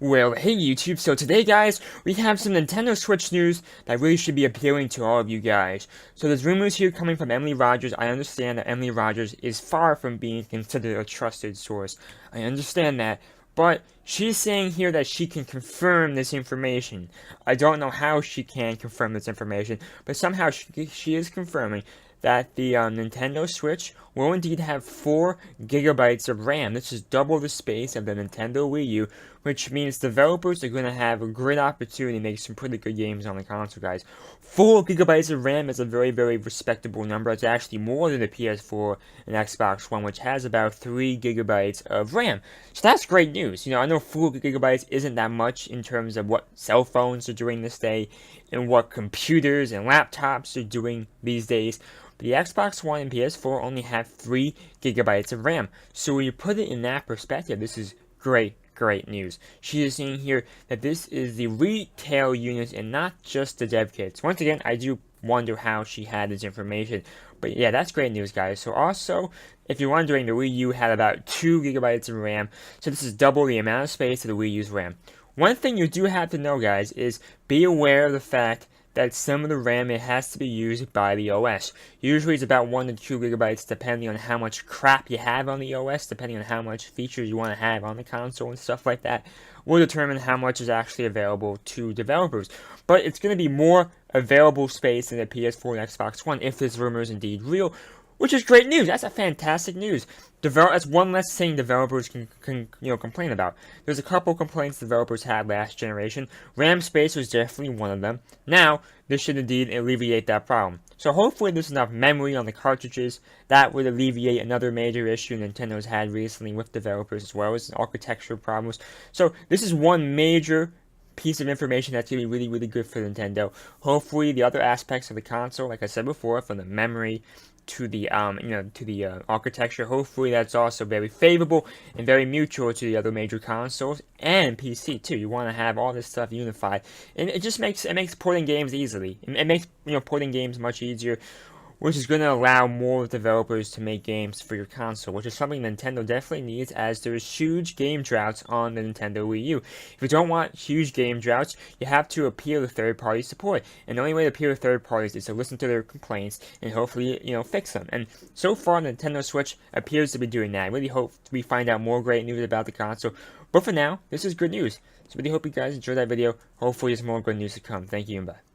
Well, hey YouTube, so today guys, we have some Nintendo Switch news that really should be appealing to all of you guys. So there's rumors here coming from Emily Rodgers. I understand that Emily Rodgers is far from being considered a trusted source. I understand that, but she's saying here that she can confirm this information. I don't know how she can confirm this information, but somehow she is confirming that the Nintendo Switch will indeed have 4 gigabytes of RAM. This is double the space of the Nintendo Wii U, which means developers are going to have a great opportunity to make some pretty good games on the console, guys. 4 gigabytes of RAM is a very, very respectable number. It's actually more than the PS4 and Xbox One, which has about 3 gigabytes of RAM. So that's great news. You know, I know 4 gigabytes isn't that much in terms of what cell phones are doing this day and what computers and laptops are doing these days. The Xbox One and PS4 only have 3 gigabytes of RAM. So when you put it in that perspective, this is great news. She is saying here that this is the retail units and not just the dev kits. Once again, I do wonder how she had this information. But yeah, that's great news, guys. So also, if you're wondering, the Wii U had about 2 gigabytes of RAM. So this is double the amount of space of the Wii U's RAM. One thing you do have to know, guys, is be aware of the fact that some of the RAM, it has to be used by the OS. Usually it's about 1 to 2 gigabytes depending on how much crap you have on the OS, depending on how much features you want to have on the console and stuff like that, will determine how much is actually available to developers. But it's going to be more available space in the PS4 and Xbox One if this rumor is indeed real, which is great news. That's a fantastic news. That's one less thing developers can complain about. There's a couple complaints developers had last generation. RAM space was definitely one of them. Now, this should indeed alleviate that problem. So hopefully there's enough memory on the cartridges. That would alleviate another major issue Nintendo's had recently with developers, as well as architecture problems. So this is one major piece of information that's going to be really, really good for Nintendo. Hopefully the other aspects of the console, like I said before, from the memory to the architecture, hopefully that's also very favorable and very mutual to the other major consoles and PC too. You want to have all this stuff unified, and it just makes porting games easily. It makes porting games much easier, which is going to allow more developers to make games for your console, which is something Nintendo definitely needs, as there's huge game droughts on the Nintendo Wii U. If you don't want huge game droughts, you have to appeal to third-party support, and the only way to appeal to third parties is to listen to their complaints and hopefully, fix them. And so far, the Nintendo Switch appears to be doing that. I really hope we find out more great news about the console, but for now, this is good news. So really hope you guys enjoyed that video. Hopefully there's more good news to come. Thank you and bye.